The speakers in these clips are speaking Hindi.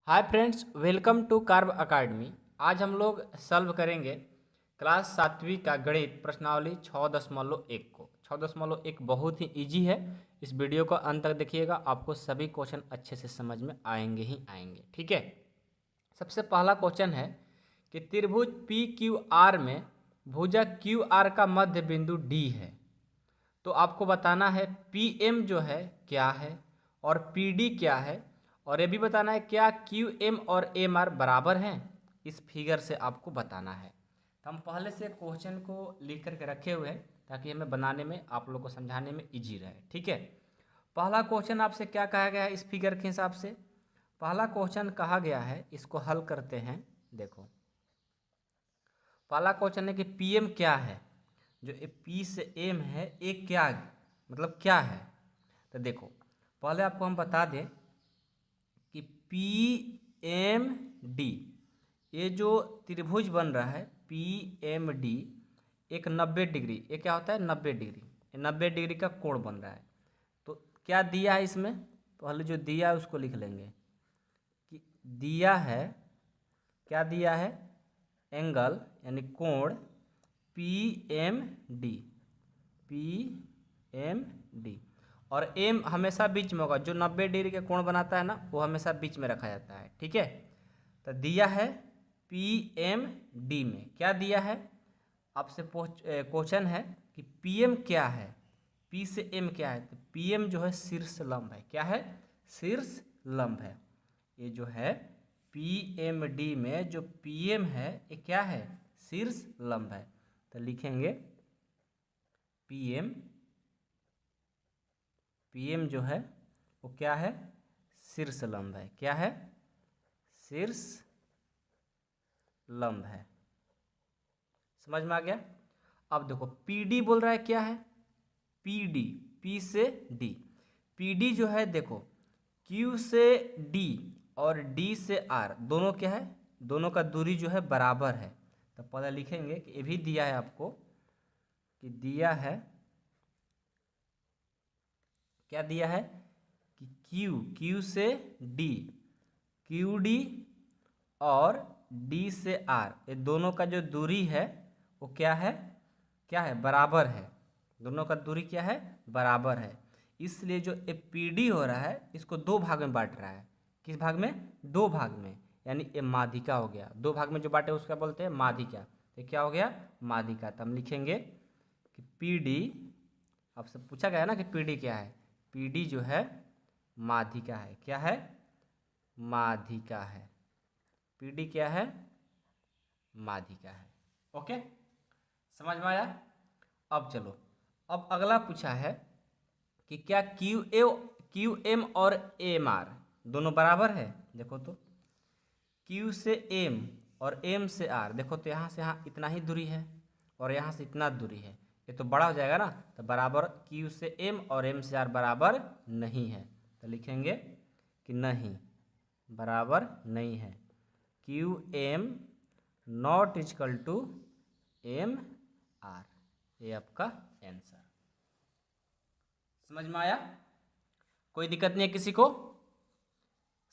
Hi friends, welcome to Carve Academy. आज हम लोग सॉल्व करेंगे क्लास 7वीं का गणित प्रश्नावली 6.1 को। 6.1 बहुत ही इजी है। इस वीडियो को अंत तक देखिएगा, आपको सभी क्वेश्चन अच्छे से समझ में आएंगे ही आएंगे। ठीक है। सबसे पहला क्वेश्चन है कि त्रिभुज पी क्यू आर में भुजा क्यू आर का मध्य बिंदु डी है। तो आपको बताना है पी एम जो है क्या है और पी डी क्या है, और ये भी बताना है क्या क्यू एम और एम आर बराबर हैं। इस फिगर से आपको बताना है। तो हम पहले से क्वेश्चन को लिख करके रखे हुए हैं ताकि हमें बनाने में, आप लोग को समझाने में इजी रहे। ठीक है। पहला क्वेश्चन आपसे क्या कहा गया है इस फिगर के हिसाब से? पहला क्वेश्चन कहा गया है, इसको हल करते हैं। देखो, पहला क्वेश्चन है कि पी एम क्या है। जो पी से एम है ये क्या, मतलब क्या है? तो देखो, पहले आपको हम बता दें कि पी एम डी, ये जो त्रिभुज बन रहा है पी एम डी, एक 90 डिग्री, ये क्या होता है 90 डिग्री, 90 डिग्री का कोण बन रहा है। तो क्या दिया है इसमें? पहले जो दिया है उसको लिख लेंगे कि दिया है, क्या दिया है? एंगल यानी कोण P M D, P M D, और एम हमेशा बीच में होगा। जो 90 डिग्री के कोण बनाता है ना, वो हमेशा बीच में रखा जाता है। ठीक है। तो दिया है पी एम डी में क्या दिया है, आपसे क्वेश्चन है कि पी एम क्या है, पी से एम क्या है। तो पी एम जो है शीर्ष लंब है। क्या है? शीर्ष लंब है। ये जो है पी एम डी में जो पी एम है ये क्या है? शीर्ष लंब है। तो लिखेंगे पी एम, पी एम जो है वो क्या है? शीर्ष लंब है। क्या है? शीर्ष लंब है। समझ में आ गया? अब देखो पी डी बोल रहा है क्या है? पी डी, पी से डी, पी डी जो है देखो क्यू से डी और डी से आर दोनों क्या है, दोनों का दूरी जो है बराबर है। तो पहले लिखेंगे कि ये भी दिया है आपको कि दिया है, क्या दिया है कि क्यू, क्यू से डी, क्यू डी और डी से आर, ये दोनों का जो दूरी है वो क्या है? क्या है? बराबर है। दोनों का दूरी क्या है? बराबर है। इसलिए जो ए पी डी हो रहा है इसको दो भाग में बांट रहा है। किस भाग में? दो भाग में, यानी ये माध्यिका हो गया। दो भाग में जो बांटे उसका बोलते हैं माध्यिका। तो क्या हो गया? माध्यिका। तो हम लिखेंगे कि पी डी, आपसे पूछा गया ना कि पी डी क्या है। पी डी जो है माध्यिका है। क्या है? माध्यिका है। पी डी क्या है? माध्यिका है। ओके, समझ में आया? अब चलो, अब अगला पूछा है कि क्या क्यू एम और एम आर दोनों बराबर है। देखो तो क्यू से एम और एम से आर, देखो तो यहाँ से यहाँ इतना ही दूरी है और यहाँ से इतना दूरी है, ये तो बड़ा हो जाएगा ना। तो बराबर क्यू से एम और एम से आर बराबर नहीं है। तो लिखेंगे कि नहीं, बराबर नहीं है। Q M not equal to M R, ये आपका आंसर। समझ में आया? कोई दिक्कत नहीं है किसी को?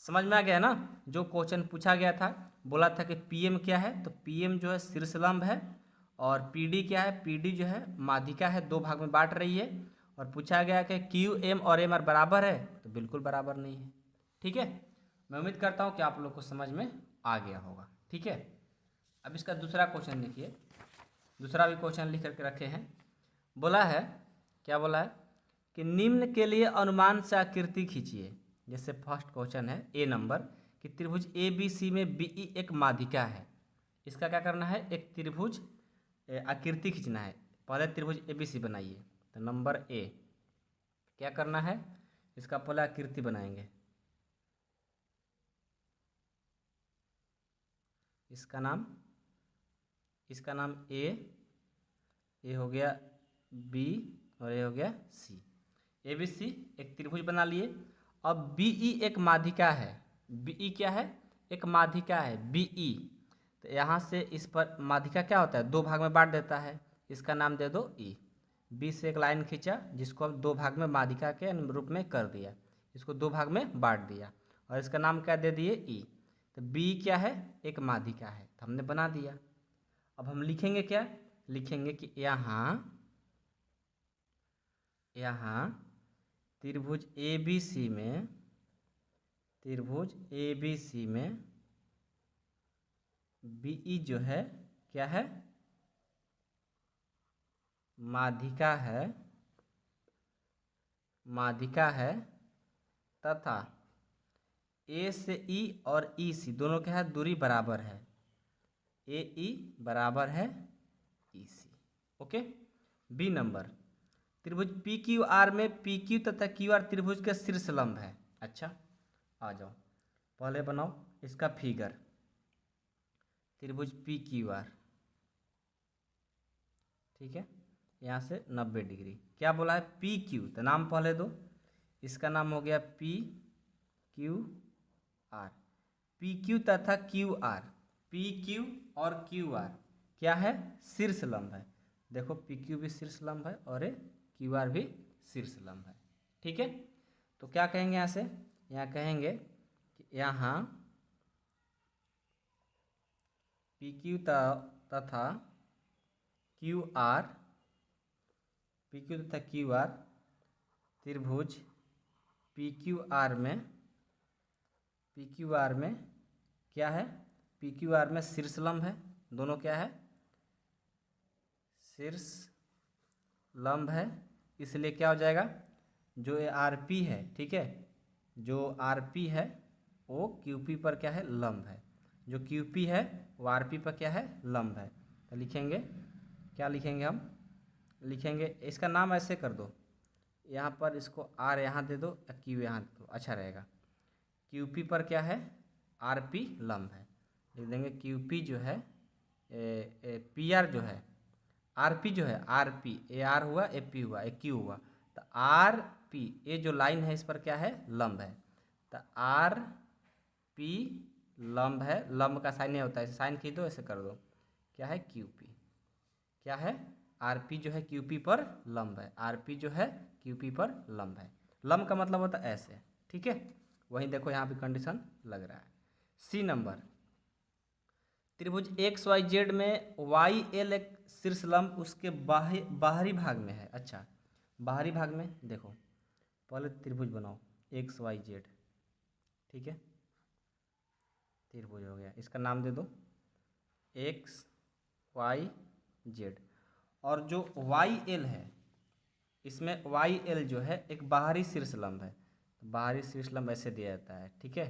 समझ में आ गया ना? जो क्वेश्चन पूछा गया था, बोला था कि पीएम क्या है, तो पीएम जो है शीर्ष लंब है, और पीडी क्या है? पीडी जो है माध्यिका है, दो भाग में बांट रही है। और पूछा गया कि क्यू एम और एम आर बराबर है, तो बिल्कुल बराबर नहीं है। ठीक है। मैं उम्मीद करता हूँ कि आप लोग को समझ में आ गया होगा। ठीक है। अब इसका दूसरा क्वेश्चन देखिए। दूसरा भी क्वेश्चन लिख करके रखे हैं। बोला है, क्या बोला है कि निम्न के लिए अनुमान से आकृति खींचिए। जैसे फर्स्ट क्वेश्चन है ए नंबर कि त्रिभुज ए बी सी में बी ई एक माध्यिका है। इसका क्या करना है? एक त्रिभुज आकृति खींचना है। पहले त्रिभुज ए बी सी बनाइए। तो नंबर ए क्या करना है? इसका पहले आकृति बनाएंगे। इसका नाम ए हो गया बी और ए हो गया सी। ए बी सी एक त्रिभुज बना लिए। अब बी ई एक माध्यिका है। बी ई क्या है? एक माध्यिका है बी ई। तो यहाँ से इस पर माध्यिका क्या होता है? दो भाग में बांट देता है। इसका नाम दे दो ई। बी से एक लाइन खींचा जिसको अब दो भाग में माध्यिका के रूप में कर दिया, इसको दो भाग में बांट दिया, और इसका नाम क्या दे दिए? ई। तो बी क्या है, एक माध्यिका है, तो हमने बना दिया। अब हम लिखेंगे क्या, लिखेंगे कि यहाँ त्रिभुज ए बी सी में, त्रिभुज ए बी सी में बी ई जो है क्या है, माध्यिका है, माध्यिका है, तथा ए से ई और ई सी दोनों क्या है, दूरी बराबर है, ए ई बराबर है ई सी। ओके। बी नंबर, त्रिभुज पी क्यू आर में पी क्यू तथा क्यू आर त्रिभुज के शीर्ष लंब है। अच्छा, आ जाओ, पहले बनाओ इसका फिगर, त्रिभुज पी क्यू आर, ठीक है, यहाँ से 90 डिग्री। क्या बोला है, पी क्यू, तो नाम पहले दो, इसका नाम हो गया P Q R. P Q तथा क्यू आर, पी क्यू और क्यू आर क्या है, शीर्ष लंब है। देखो पी क्यू भी शीर्ष लंब है और क्यू आर भी शीर्ष लंब है, ठीक है। तो क्या कहेंगे यहाँ से, यहाँ कहेंगे कि यहाँ पी क्यू तथा क्यू आर, पी क्यू तथा क्यू आर त्रिभुज पी क्यू आर में, पी क्यू आर में क्या है, पी क्यू आर में शीर्ष लंब है, दोनों क्या है, शीर्ष लंब है। इसलिए क्या हो जाएगा, जो ये आर पी है, ठीक है, जो आर पी है वो क्यू पी पर क्या है, लंब है, जो क्यू पी है वो आर पी पर क्या है, लंब है। तो लिखेंगे, क्या लिखेंगे हम, लिखेंगे इसका नाम ऐसे कर दो, यहाँ पर इसको आर यहाँ दे दो, क्यू यहाँ दे दो, अच्छा रहेगा। क्यू पी पर क्या है, आर पी लंब है, लिख देंगे क्यू पी जो है, पी आर जो है, आर पी जो है, आर पी, ए आर हुआ, ए पी हुआ, ए क्यू हुआ, तो आर पी, ये जो लाइन है इस पर क्या है, लंब है, तो आर पी लंब है, लंब का साइन नहीं होता है, साइन खींच दो, ऐसे कर दो, क्या है, क्यू पी, क्या है, आर पी जो है क्यू पी पर लंब है, आर पी जो है क्यू पी पर लंब है। लंब का मतलब होता है ऐसे, ठीक है। वहीं देखो यहाँ पे कंडीशन लग रहा है। सी नंबर, त्रिभुज एक्स वाई जेड में वाई एल एक शीर्ष लंब उसके बाहरी भाग में है। अच्छा, बाहरी भाग में देखो, पहले त्रिभुज बनाओ एक्स वाई जेड, ठीक है, त्रिभुज हो गया, इसका नाम दे दो एक्स वाई जेड। और जो वाई एल है, इसमें वाई एल जो है एक बाहरी शीर्ष लंब है, तो बाहरी शीर्ष लंब ऐसे दिया जाता है, ठीक है,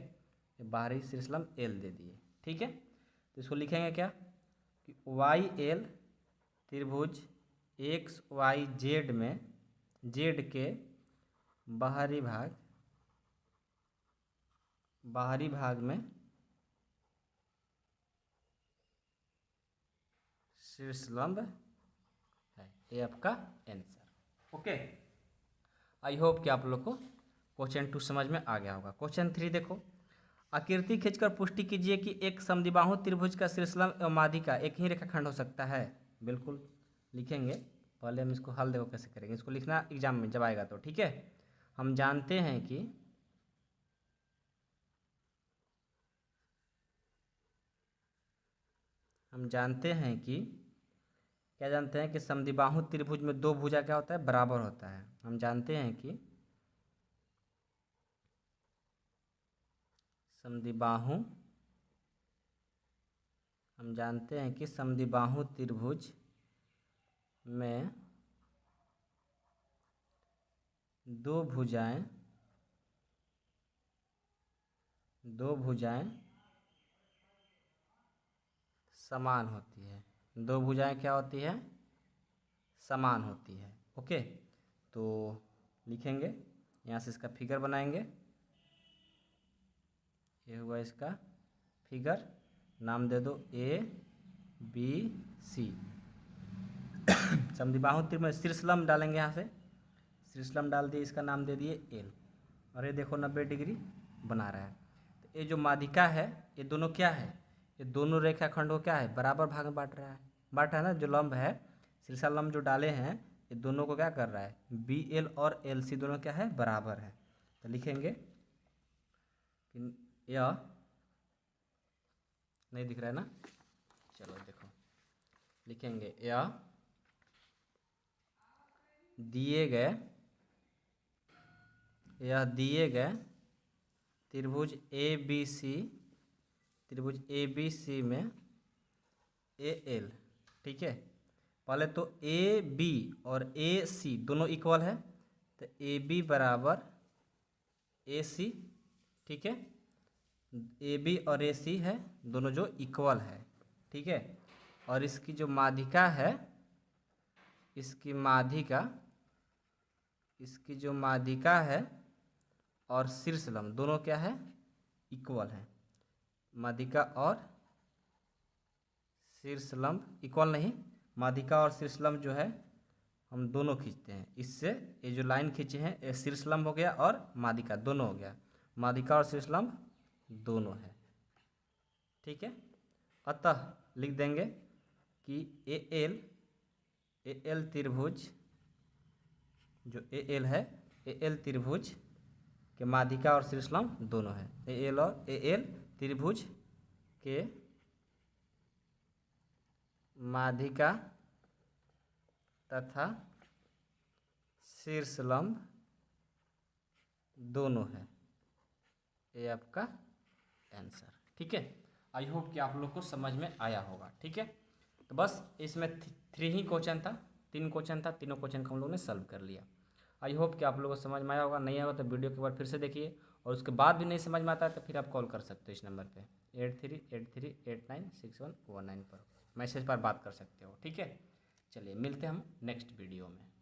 ये बाहरी शीर्ष लंब एल दे दिए, ठीक है। तो इसको लिखेंगे क्या कि वाई एल त्रिभुज एक्स वाई जेड में, जेड के बाहरी भाग, बाहरी भाग में शीर्ष लंब है, ये आपका आंसर। ओके, आई होप कि आप लोग को क्वेश्चन 2 समझ में आ गया होगा। क्वेश्चन 3 देखो, आकृति खींचकर पुष्टि कीजिए कि एक समद्विबाहु त्रिभुज का शीर्षलंब एवं माध्यिका एक ही रेखाखंड हो सकता है। बिल्कुल लिखेंगे, पहले हम इसको हल देखो कैसे करेंगे, इसको लिखना एग्जाम में जब आएगा तो, ठीक है। हम जानते हैं कि क्या जानते हैं कि समद्विबाहु त्रिभुज में दो भुजा क्या होता है, बराबर होता है। हम जानते हैं कि समद्विबाहु, हम जानते हैं कि समद्विबाहु त्रिभुज में दो भुजाएं समान होती है, दो भुजाएं क्या होती है, समान होती है। ओके, तो लिखेंगे, यहाँ से इसका फिगर बनाएंगे, ये हुआ इसका फिगर, नाम दे दो ए बी सी। समद्विबाहु त्रिभुज में शीर्षलंब डालेंगे, यहाँ से शीर्षलंब डाल दिए, इसका नाम दे दिए एल, और ये देखो 90 डिग्री बना रहा है। तो ये जो माध्यिका है, ये दोनों क्या है, ये दोनों रेखाखंडों क्या है, बराबर भाग में बांट रहा है ना। जो लंब है, शीर्षलंब जो डाले हैं, ये दोनों को क्या कर रहा है, बी एल और एल सी दोनों क्या है, बराबर है। तो लिखेंगे कि यह नहीं दिख रहा है ना, चलो देखो लिखेंगे या दिए गए त्रिभुज ए बी सी में ए एल, ठीक है। पहले तो ए बी और ए सी दोनों इक्वल है, तो ए बी बराबर ए सी, ठीक है। ए बी और ए सी है दोनों जो इक्वल है, ठीक है। और इसकी जो माध्यिका है, इसकी जो माध्यिका है और शीर्षलंब दोनों क्या है, इक्वल है। माध्यिका और शीर्षलंब इक्वल नहीं, माध्यिका और शीर्षलंब जो है हम दोनों खींचते हैं। इससे ये जो लाइन खींचे हैं ये शीर्षलंब हो गया और माध्यिका दोनों हो गया, माध्यिका और शीर्षलंब दोनों है, ठीक है। अतः लिख देंगे कि ए एल त्रिभुज जो ए एल त्रिभुज के माध्यिका और शीर्षलंब दोनों है। ए एल त्रिभुज के माध्यिका तथा शीर्षलंब दोनों है, ये आपका आंसर, ठीक है। आई होप कि आप लोग को समझ में आया होगा, ठीक है। तो बस इसमें 3 ही क्वेश्चन था, 3 क्वेश्चन था, तीनों क्वेश्चन को हम लोग ने सॉल्व कर लिया। आई होप कि आप लोगों को समझ में आया होगा। नहीं आया तो वीडियो के बाद फिर से देखिए, और उसके बाद भी नहीं समझ में आता है तो फिर आप कॉल कर सकते हो इस नंबर पे 8383896119 पर, मैसेज पर बात कर सकते हो, ठीक है। चलिए मिलते हैं हम नेक्स्ट वीडियो में।